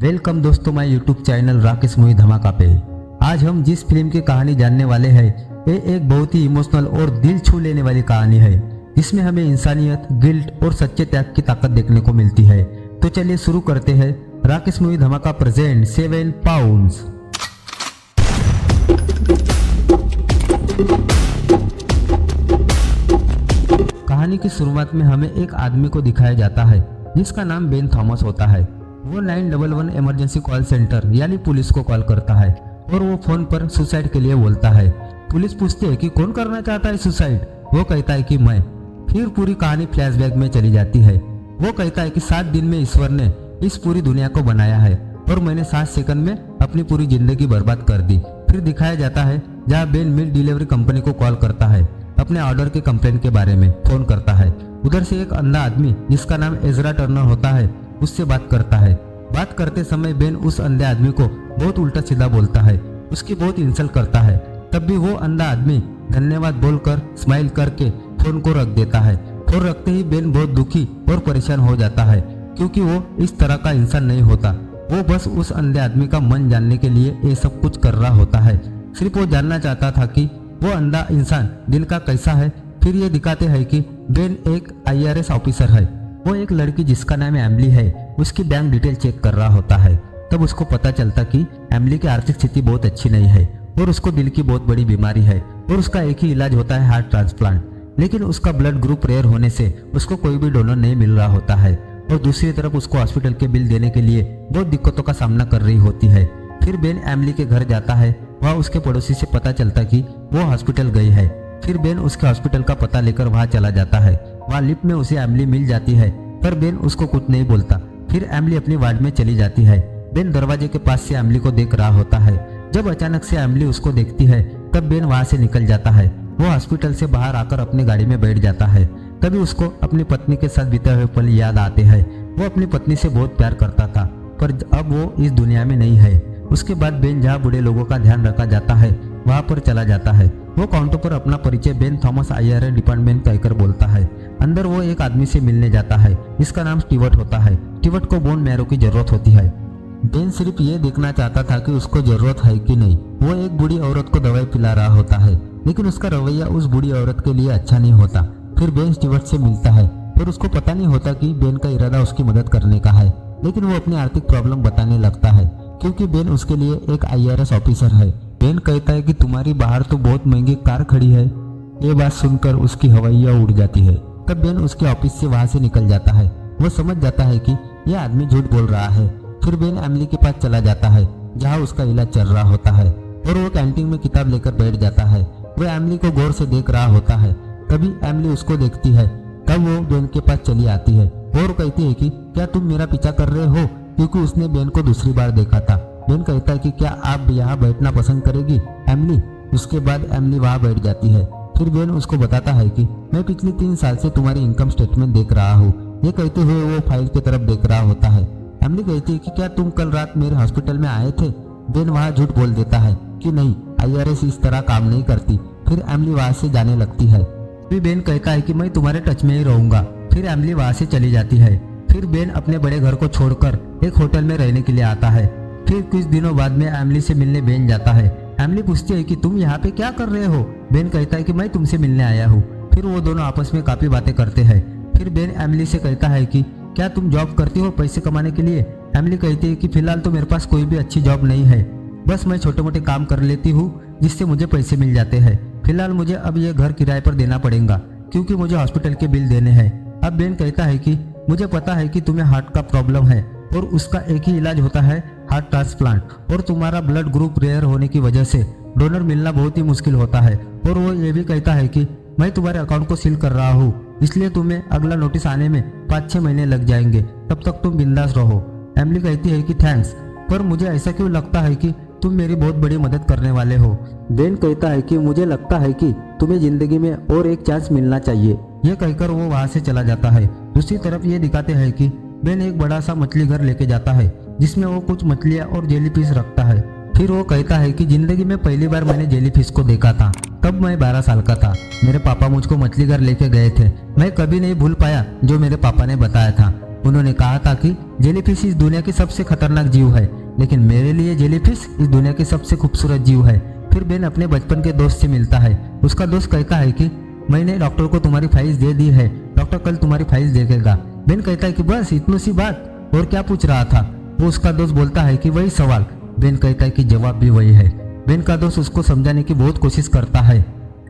Welcome दोस्तों my YouTube channel Rakesh movie धमाका पे। आज हम जिस फिल्म की कहानी जानने वाले हैं ये एक बहुत ही इमोशनल और दिल छू लेने वाली कहानी है जिसमें हमें इंसानियत, गिल्ट और सच्चे त्याग की ताकत देखने को मिलती है। तो चलिए शुरू करते हैं। राकेश मूवी धमाका प्रेजेंट 7 पाउंड्स। कहानी की शुरुआत में हमें एक आदमी को दिखाया जाता है जिसका नाम बेन थॉमस होता है। वो 911 इमरजेंसी कॉल सेंटर यानी पुलिस को कॉल करता है और वो फोन पर सुसाइड के लिए बोलता है। पुलिस पूछती है कि कौन करना चाहता है सुसाइड। वो कहता है कि मैं। फिर पूरी कहानी फ्लैशबैक में चली जाती है। वो कहता है कि 7 दिन में ईश्वर ने इस पूरी दुनिया को बनाया है और मैंने 7 सेकंड में अपनी पूरी जिंदगी बर्बाद कर दी। फिर दिखाया जाता है जहाँ बेन मिल डिलीवरी कंपनी को कॉल करता है, अपने ऑर्डर के कंप्लेंट के बारे में फोन करता है। उधर से एक अंधा आदमी जिसका नाम एजरा टर्नर होता है उससे बात करता है। बात करते समय बेन उस अंधे आदमी को बहुत उल्टा सीधा बोलता है, उसकी बहुत इंसल्ट करता है। तब भी वो अंधा आदमी धन्यवाद बोलकर स्माइल करके फोन को रख देता है। फोन रखते ही बेन बहुत दुखी और परेशान हो जाता है क्योंकि वो इस तरह का इंसान नहीं होता। वो बस उस अंधे आदमी का मन जानने के लिए ये सब कुछ कर रहा होता है। सिर्फ वो जानना चाहता था कि वो अंधा इंसान दिल का कैसा है। फिर ये दिखाते हैं कि बेन एक IRS ऑफिसर है। वो एक लड़की जिसका नाम एमली है उसकी बैंक डिटेल चेक कर रहा होता है। तब उसको पता चलता कि एमली की आर्थिक स्थिति बहुत अच्छी नहीं है और उसको दिल की बहुत बड़ी बीमारी है और उसका एक ही इलाज होता है हार्ट ट्रांसप्लांट। लेकिन उसका ब्लड ग्रुप रेयर होने से उसको कोई भी डोनर नहीं मिल रहा होता है और दूसरी तरफ उसको हॉस्पिटल के बिल देने के लिए बहुत दिक्कतों का सामना कर रही होती है। फिर बेन एमली के घर जाता है। वहाँ उसके पड़ोसी से पता चलता कि वो हॉस्पिटल गई है। फिर बेन उसके हॉस्पिटल का पता लेकर वहाँ चला जाता है। वहाँ लिफ्ट में उसे एमली मिल जाती है पर बेन उसको कुछ नहीं बोलता। फिर एमली अपनी वार्ड में चली जाती है। बेन दरवाजे के पास से एमली को देख रहा होता है। जब अचानक से एमली उसको देखती है तब बेन वहाँ से निकल जाता है। वो हॉस्पिटल से बाहर आकर अपनी गाड़ी में बैठ जाता है। तभी उसको अपनी पत्नी के साथ बीते हुए पल याद आते हैं। वो अपनी पत्नी से बहुत प्यार करता था पर अब वो इस दुनिया में नहीं है। उसके बाद बेन जहाँ बूढ़े लोगों का ध्यान रखा जाता है वहाँ पर चला जाता है। वो काउंटर पर अपना परिचय बेन थॉमस IRS डिपार्टमेंट कहकर बोलता है। अंदर वो एक आदमी से मिलने जाता है जिसका नाम स्टीवर्ट होता है। स्टीवर्ट को बोन मैरो की जरूरत होती है। बेन सिर्फ ये देखना चाहता था कि उसको जरूरत है कि नहीं। वो एक बूढ़ी औरत को दवाई पिला रहा होता है लेकिन उसका रवैया उस बूढ़ी औरत के लिए अच्छा नहीं होता। फिर बेन स्टीवर्ट से मिलता है पर उसको पता नहीं होता कि बेन का इरादा उसकी मदद करने का है। लेकिन वो अपनी आर्थिक प्रॉब्लम बताने लगता है क्योंकि बेन उसके लिए एक IRS ऑफिसर है। बेन कहता है कि तुम्हारी बाहर तो बहुत महंगी कार खड़ी है। ये बात सुनकर उसकी हवाइयाँ उड़ जाती है। तब बेन उसके ऑफिस से वहाँ से निकल जाता है। वो समझ जाता है कि यह आदमी झूठ बोल रहा है। फिर बेन एमली के पास चला जाता है जहाँ उसका इलाज चल रहा होता है और वो कैंटीन में किताब लेकर बैठ जाता है। वो एमली को गौर से देख रहा होता है। तभी एमली उसको देखती है। तब वो बेन के पास चली आती है और कहती है कि क्या तुम मेरा पीछा कर रहे हो, क्योंकि उसने बेन को दूसरी बार देखा था। बेन कहता है कि क्या आप यहाँ बैठना पसंद करेगी एमली। उसके बाद एमली वहाँ बैठ जाती है। फिर बेन उसको बताता है कि मैं पिछले 3 साल से तुम्हारी इनकम स्टेटमेंट देख रहा हूँ। ये कहते हुए वो फाइल की तरफ देख रहा होता है। एमली कहती है कि क्या तुम कल रात मेरे हॉस्पिटल में आए थे। बेन वहाँ झूठ बोल देता है कि नहीं, IRS इस तरह काम नहीं करती। फिर एमली वहाँ से जाने लगती है। फिर बेन कहता है कि मैं तुम्हारे टच में ही रहूंगा। फिर एमली वहाँ से चली जाती है। फिर बेन अपने बड़े घर को छोड़कर एक होटल में रहने के लिए आता है। फिर कुछ दिनों बाद में एमली से मिलने बेन जाता है। एमली पूछती है कि तुम यहाँ पे क्या कर रहे हो। बेन कहता है कि मैं तुमसे मिलने आया हूँ। फिर वो दोनों आपस में काफी बातें करते हैं। फिर बेन एमली से कहता है कि क्या तुम जॉब करती हो पैसे कमाने के लिए। एमली कहती है कि फिलहाल तो मेरे पास कोई भी अच्छी जॉब नहीं है, बस मैं छोटे मोटे काम कर लेती हूँ जिससे मुझे पैसे मिल जाते हैं। फिलहाल मुझे अब ये घर किराए पर देना पड़ेगा क्योंकि मुझे हॉस्पिटल के बिल देने हैं। अब बेन कहता है कि मुझे पता है कि तुम्हें हार्ट का प्रॉब्लम है और उसका एक ही इलाज होता है हार्ट ट्रांसप्लांट और तुम्हारा ब्लड ग्रुप रेयर होने की वजह से डोनर मिलना बहुत ही मुश्किल होता है। और वो ये भी कहता है कि मैं तुम्हारे अकाउंट को सील कर रहा हूँ इसलिए तुम्हें अगला नोटिस आने में 5-6 महीने लग जाएंगे, तब तक तुम बिंदास रहो। एमली कहती है कि थैंक्स, पर मुझे ऐसा क्यों लगता है कि तुम मेरी बहुत बड़ी मदद करने वाले हो। बेन कहता है कि मुझे लगता है कि तुम्हें जिंदगी में और एक चांस मिलना चाहिए। यह कहकर वो वहाँ से चला जाता है। दूसरी तरफ ये दिखाते हैं कि बेन एक बड़ा सा मछली घर लेके जाता है जिसमें वो कुछ मछलियाँ और जेलीफिश रखता है। फिर वो कहता है कि जिंदगी में पहली बार मैंने जेलीफिश को देखा था तब मैं 12 साल का था। मेरे पापा मुझको मछली घर लेके गए थे। मैं कभी नहीं भूल पाया जो मेरे पापा ने बताया था। उन्होंने कहा था कि जेलीफिश इस दुनिया की सबसे खतरनाक जीव है, लेकिन मेरे लिए जेलीफिश इस दुनिया की सबसे खूबसूरत जीव है। फिर बेन अपने बचपन के दोस्त से मिलता है। उसका दोस्त कहता है कि मैंने डॉक्टर को तुम्हारी फाइल्स दे दी है, डॉक्टर कल तुम्हारी फाइल्स देखेगा। बेन कहता है कि बस इतनी सी बात, और क्या पूछ रहा था? वो उसका दोस्त बोलता है कि वही सवाल। बेन कहता है कि जवाब भी वही है। बेन का दोस्त उसको समझाने की बहुत कोशिश करता है,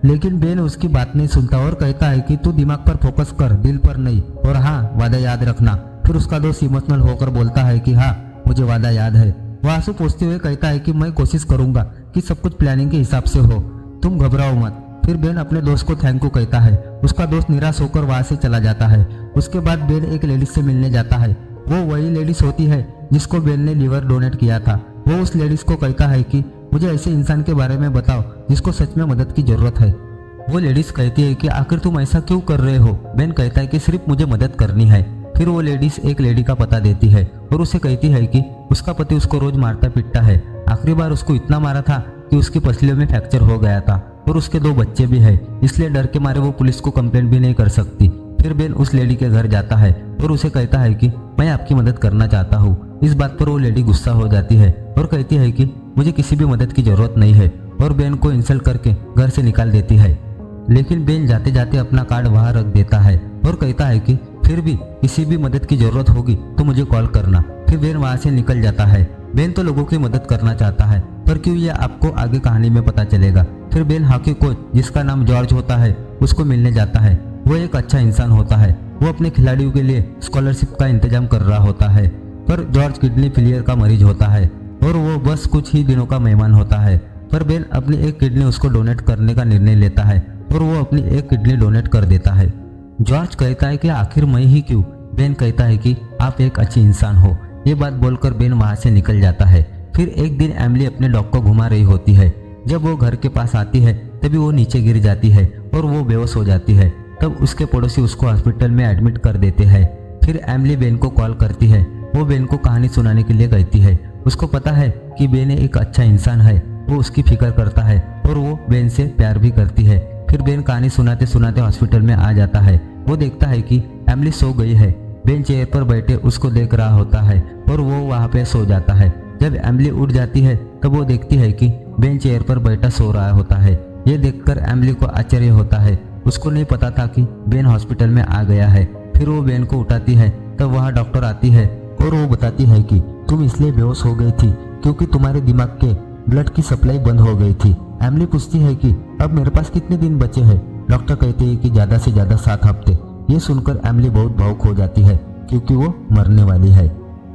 लेकिन बेन उसकी बात नहीं सुनता और कहता है कि तू दिमाग पर फोकस कर, दिल पर नहीं, और हाँ, वादा याद रखना। फिर उसका दोस्त इमोशनल होकर बोलता है कि हाँ, मुझे वादा याद है। वह आंसू पोंछते हुए कहता है कि मैं कोशिश करूंगा कि सब कुछ प्लानिंग के हिसाब से हो, तुम घबराओ मत। फिर बेन अपने दोस्त को थैंक यू कहता है। उसका दोस्त निराश होकर वहां से चला जाता है। उसके बाद बेन एक लेडीज से मिलने जाता है। वो वही लेडीज होती है जिसको बेन ने लीवर डोनेट किया था। वो उस लेडीज को कहता है कि मुझे ऐसे इंसान के बारे में बताओ जिसको सच में मदद की जरूरत है। वो लेडीज कहती है कि आखिर तुम ऐसा क्यों कर रहे हो? बेन कहता है कि सिर्फ मुझे मदद करनी है। फिर वो लेडीज एक लेडी का पता देती है और उसे कहती है कि उसका पति उसको रोज मारता पीटता है। आखिरी बार उसको इतना मारा था कि उसकी पसलियों में फ्रैक्चर हो गया था और उसके 2 बच्चे भी है, इसलिए डर के मारे वो पुलिस को कंप्लेंट भी नहीं कर सकती। फिर बेन उस लेडी के घर जाता है और उसे कहता है कि मैं आपकी मदद करना चाहता हूँ। इस बात पर वो लेडी गुस्सा हो जाती है और कहती है कि मुझे किसी भी मदद की जरूरत नहीं है, और बेन को इंसल्ट करके घर से निकाल देती है। लेकिन बेन जाते जाते अपना कार्ड वहां रख देता है और कहता है कि फिर भी किसी भी मदद की जरूरत होगी तो मुझे कॉल करना। फिर बेन वहां से निकल जाता है। बेन तो लोगों की मदद करना चाहता है, पर क्यों, यह आपको आगे कहानी में पता चलेगा। फिर बेन हॉकी कोच जिसका नाम जॉर्ज होता है उसको मिलने जाता है। वो एक अच्छा इंसान होता है। वो अपने खिलाड़ियों के लिए स्कॉलरशिप का इंतजाम कर रहा होता है, पर जॉर्ज किडनी फेलियर का मरीज होता है और वो बस कुछ ही दिनों का मेहमान होता है। पर बेन अपनी एक किडनी उसको डोनेट करने का निर्णय लेता है और वो अपनी एक किडनी डोनेट कर देता है। जॉर्ज कहता है कि आखिर मैं ही क्यों? बेन कहता है कि आप एक अच्छे इंसान हो। ये बात बोलकर बेन वहां से निकल जाता है। फिर एक दिन एमिली अपने डॉग को घुमा रही होती है। जब वो घर के पास आती है तभी वो नीचे गिर जाती है और वो बेहोश हो जाती है। तब उसके पड़ोसी उसको हॉस्पिटल में एडमिट कर देते हैं। फिर एमिली बेन को कॉल करती है। वो बेन को कहानी सुनाने के लिए कहती है। उसको पता है कि बेन एक अच्छा इंसान है, वो उसकी फिक्र करता है और वो बेन से प्यार भी करती है। फिर बेन कहानी सुनाते सुनाते हॉस्पिटल में आ जाता है। वो देखता है कि एमिली सो गई है। बेन चेयर पर बैठे उसको देख रहा होता है और वो वहाँ पे सो जाता है। जब एमिली उठ जाती है तब वो देखती है कि बेन चेयर पर बैठा सो रहा होता है। ये देखकर एमिली को आश्चर्य होता है। उसको नहीं पता था कि बेन हॉस्पिटल में आ गया है। फिर वो बेन को उठाती है। तब वहाँ डॉक्टर आती है और वो बताती है कि तुम इसलिए बेहोश हो गई थी क्योंकि तुम्हारे दिमाग के ब्लड की सप्लाई बंद हो गई थी। एमिली पूछती है कि अब मेरे पास कितने दिन बचे हैं? डॉक्टर कहते हैं कि ज्यादा से ज्यादा 7 हफ्ते। ये सुनकर एमिली बहुत भावुक हो जाती है क्योंकि वो मरने वाली है।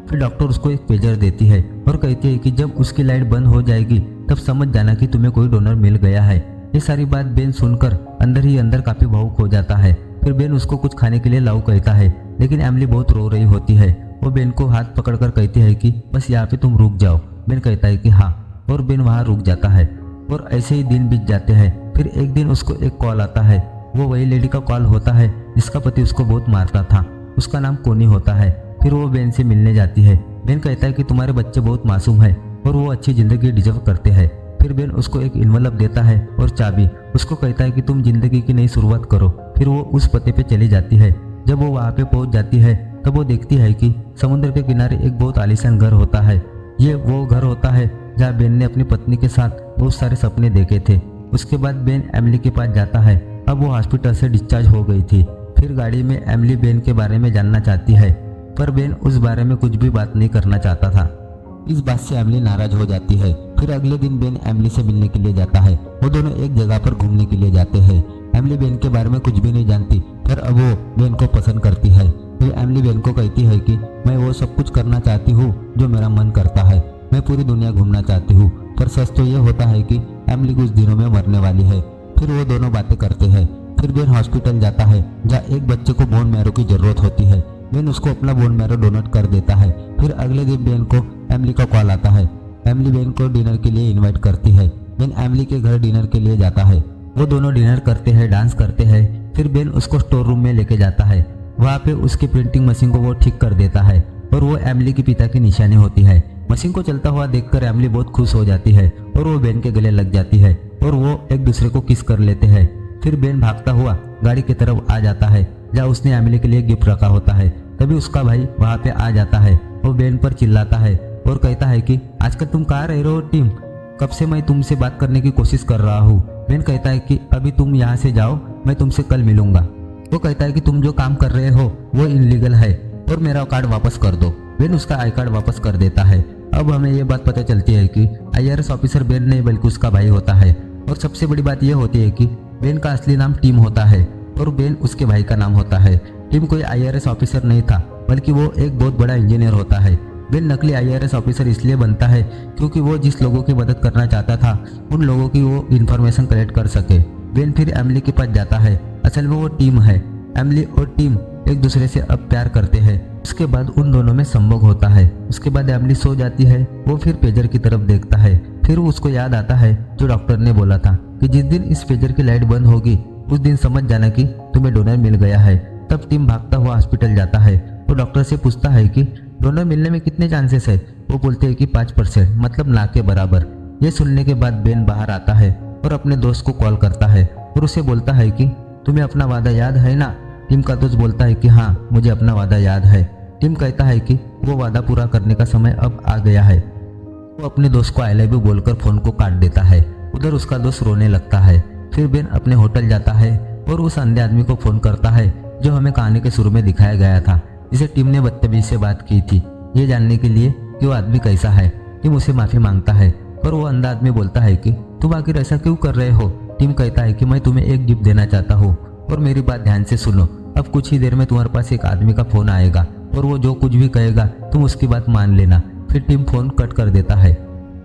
फिर डॉक्टर उसको एक पेजर देती है और कहती है कि जब उसकी लाइट बंद हो जाएगी तब समझ जाना कि तुम्हें कोई डोनर मिल गया है। ये सारी बात बेन सुनकर अंदर ही अंदर काफी भावुक हो जाता है। फिर बेन उसको कुछ खाने के लिए लाओ कहता है, लेकिन एमिली बहुत रो रही होती है। वो बेन को हाथ पकड़कर कहती है कि बस यहाँ पे तुम रुक जाओ। बेन कहता है कि हाँ, और बेन वहाँ रुक जाता है और ऐसे ही दिन बीत जाते हैं। फिर एक दिन उसको एक कॉल आता है। वो वही लेडी का कॉल होता है जिसका पति उसको बहुत मारता था। उसका नाम कोनी होता है। फिर वो बेन से मिलने जाती है। बेन कहता है कि तुम्हारे बच्चे बहुत मासूम है और वो अच्छी जिंदगी डिजर्व करते हैं। फिर बेन उसको एक इन्वेलप देता है और चाबी। उसको कहता है कि तुम जिंदगी की नई शुरुआत करो। फिर वो उस पते पे चली जाती है। जब वो वहाँ पे पहुँच जाती है तब वो देखती है कि समुद्र के किनारे एक बहुत आलीशान घर होता है। ये वो घर होता है जहाँ बेन ने अपनी पत्नी के साथ बहुत सारे सपने देखे थे। उसके बाद बेन एमिली के पास जाता है। अब वो हॉस्पिटल से डिस्चार्ज हो गई थी। फिर गाड़ी में एमिली बेन के बारे में जानना चाहती है, पर बेन उस बारे में कुछ भी बात नहीं करना चाहता था। इस बात से एमिली नाराज हो जाती है। फिर अगले दिन बेन एमिली से मिलने के लिए जाता है। वो दोनों एक जगह पर घूमने के लिए जाते हैं। एमिली बेन के बारे में कुछ भी नहीं जानती, पर अब वो बेन को पसंद करती है। फिर एमिली बेन को कहती है कि मैं वो सब कुछ करना चाहती हूँ जो मेरा मन करता है। मैं पूरी दुनिया घूमना चाहती हूँ। पर सच तो ये होता है कि एमिली कुछ दिनों में मरने वाली है। फिर वो दोनों बातें करते हैं। फिर बेन हॉस्पिटल जाता है जहाँ एक बच्चे को बोन मैरो की जरूरत होती है। बेन उसको अपना बोन मैरो डोनेट कर देता है। फिर अगले दिन बेन को एमिली का कॉल आता है। एमिली बेन को डिनर के लिए इनवाइट करती है। बेन एमिली के घर डिनर के लिए जाता है। वो दोनों डिनर करते हैं, डांस करते हैं। फिर बेन उसको स्टोर रूम में लेके जाता है। वहाँ पे उसकी प्रिंटिंग मशीन को वो ठीक कर देता है और वो एमिली के पिता की निशानी होती है। मशीन को चलता हुआ देखकर एमिली बहुत खुश हो जाती है और वो बेन के गले लग जाती है और वो एक दूसरे को किस कर लेते हैं। फिर बेन भागता हुआ गाड़ी की तरफ आ जाता है जहाँ उसने एमिली के लिए गिफ्ट रखा होता है। तभी उसका भाई वहाँ पे आ जाता है। वो बेन पर चिल्लाता है और कहता है कि आजकल तुम कहाँ रह रहे हो टिम, कब से मैं तुमसे बात करने की कोशिश कर रहा हूँ। बेन कहता है कि अभी तुम यहाँ से जाओ, मैं तुमसे कल मिलूंगा। वो कहता है कि तुम जो काम कर रहे हो वो इनलीगल है और मेरा कार्ड वापस कर दो। बेन उसका आई कार्ड वापस कर देता है। अब हमें ये बात पता चलती है कि IRS ऑफिसर बेन नहीं बल्कि उसका भाई होता है। और सबसे बड़ी बात यह होती है कि बेन का असली नाम टिम होता है और बेन उसके भाई का नाम होता है। टिम कोई IRS ऑफिसर नहीं था बल्कि वो एक बहुत बड़ा इंजीनियर होता है। बेन नकली IRS ऑफिसर इसलिए बनता है क्योंकि वो जिस लोगों की मदद करना चाहता था उन लोगों की वो इन्फॉर्मेशन कलेक्ट कर सके। बेन फिर एमिली के पास जाता है। असल में वो टीम है। एमिली और टिम एक दूसरे से अब प्यार करते हैं। उसके बाद उन दोनों में संभोग होता है। उसके बाद एमिली सो जाती है। वो फिर पेजर की तरफ देखता है। फिर उसको याद आता है जो डॉक्टर ने बोला था कि जिस दिन इस पेजर की लाइट बंद होगी उस दिन समझ जाना कि तुम्हें डोनर मिल गया है। तब टिम भागता हुआ हॉस्पिटल जाता है। वो डॉक्टर से पूछता है कि डोनर मिलने में कितने चांसेस है। वो बोलते हैं कि 5%, मतलब ना के बराबर। ये सुनने के बाद बेन बाहर आता है और अपने दोस्त को कॉल करता है और उसे बोलता है कि तुम्हें अपना वादा याद है ना। टिम का दोस्त बोलता है कि हाँ, मुझे अपना वादा याद है। टिम कहता है कि वो वादा पूरा करने का समय अब आ गया है। वो अपने दोस्त को आई लव यू बोलकर फोन को काट देता है। उधर उसका दोस्त रोने लगता है। फिर बेन अपने होटल जाता है और उस अंधे आदमी को फोन करता है जो हमें कहानी के शुरू में दिखाया गया था, जिसे टिम ने बदतमीजी से बात की थी, ये जानने के लिए कि वो आदमी कैसा है। टिम उसे माफी मांगता है पर वो अंधा आदमी बोलता है कि तुम आखिर ऐसा क्यों कर रहे हो। टिम कहता है कि मैं तुम्हें एक गिफ्ट देना चाहता हूँ और मेरी बात ध्यान से सुनो। अब कुछ ही देर में तुम्हारे पास एक आदमी का फोन आएगा और वो जो कुछ भी कहेगा तुम उसकी बात मान लेना। फिर टिम फोन कट कर देता है।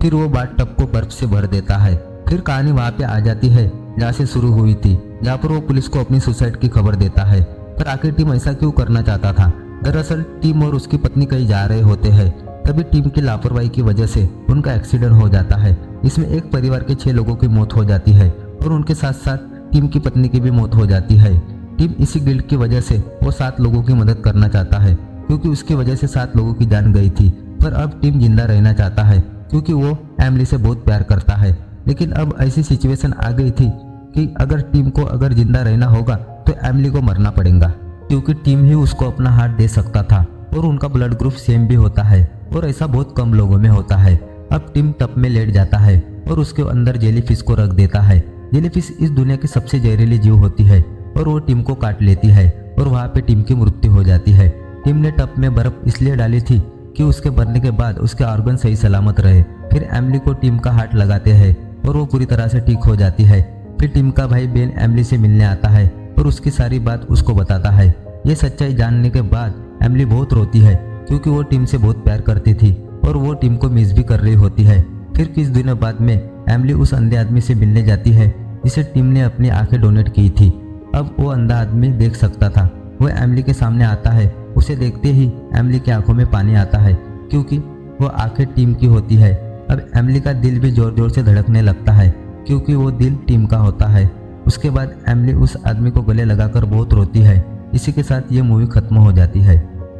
फिर वो बाथ टब को बर्फ से भर देता है। फिर कहानी वहाँ पे आ जाती है जहाँ से शुरू हुई थी, जहाँ पर वो पुलिस को अपनी सुसाइड की खबर देता है। पर आखिर टिम ऐसा क्यों करना चाहता था। दरअसल टिम और उसकी पत्नी कहीं जा रहे होते हैं। तभी टिम की लापरवाही की वजह से उनका एक्सीडेंट हो जाता है। इसमें एक परिवार के 6 लोगों की मौत हो जाती है और उनके साथ साथ टिम की पत्नी की भी मौत हो जाती है। टिम इसी गिल्ट की वजह से वो 7 लोगों की मदद करना चाहता है क्योंकि उसकी वजह से 7 लोगों की जान गई थी। पर अब टिम जिंदा रहना चाहता है क्योंकि वो एमिली से बहुत प्यार करता है। लेकिन अब ऐसी सिचुएशन आ गई थी कि अगर टिम को अगर जिंदा रहना होगा तो एमिली को मरना पड़ेगा क्योंकि टिम ही उसको अपना हार्ट दे सकता था और उनका ब्लड ग्रुप सेम भी होता है और ऐसा बहुत कम लोगों में होता है। अब टिम टब में लेट जाता है और उसके अंदर जेलीफिश को रख देता है। जेलीफिश इस दुनिया की सबसे जहरीली जीव होती है और वो टिम को काट लेती है और वहाँ पे टिम की मृत्यु हो जाती है। टिम ने टब में बर्फ इसलिए डाली थी कि उसके मरने के बाद उसके ऑर्गन सही सलामत रहे। फिर एमिली को टिम का हार्ट लगाते हैं और वो पूरी तरह से ठीक हो जाती है। फिर टिम का भाई बेन एमिली से मिलने आता है और उसकी सारी बात उसको बताता है। ये सच्चाई जानने के बाद एमिली बहुत रोती है क्योंकि वो टिम से बहुत प्यार करती थी और वो टिम को मिस भी कर रही होती है। फिर कुछ दिनों बाद में एमिली उस अंधे आदमी से मिलने जाती है जिसे टिम ने अपनी आंखें डोनेट की थी। अब वो अंधा आदमी देख सकता था। वो एमिली के सामने आता है। उसे देखते ही एमिली की आंखों में पानी आता है क्योंकि वो आंखें टिम की होती है। अब एमिली का दिल भी जोर जोर से धड़कने लगता है क्योंकि वो दिल टिम का होता है। उसके बाद एमिली उस आदमी को गले लगाकर बहुत रोती है। इसी के साथ ये मूवी खत्म हो जाती है।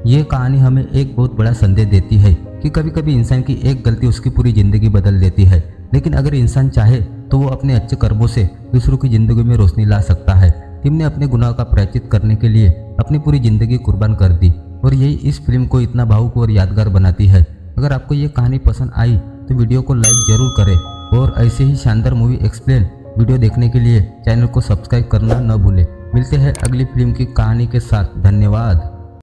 ये कहानी हमें एक बहुत बड़ा संदेश देती है कि कभी कभी इंसान की एक गलती उसकी पूरी जिंदगी बदल देती है। लेकिन अगर इंसान चाहे तो वो अपने अच्छे कर्मों से दूसरों की जिंदगी में रोशनी ला सकता है। टिम ने अपने गुनाह का प्रायश्चित करने के लिए अपनी पूरी जिंदगी कुर्बान कर दी और यही इस फिल्म को इतना भावुक और यादगार बनाती है। अगर आपको ये कहानी पसंद आई तो वीडियो को लाइक जरूर करें और ऐसे ही शानदार मूवी एक्सप्लेन वीडियो देखने के लिए चैनल को सब्सक्राइब करना न भूलें। मिलते हैं अगली फिल्म की कहानी के साथ। धन्यवाद।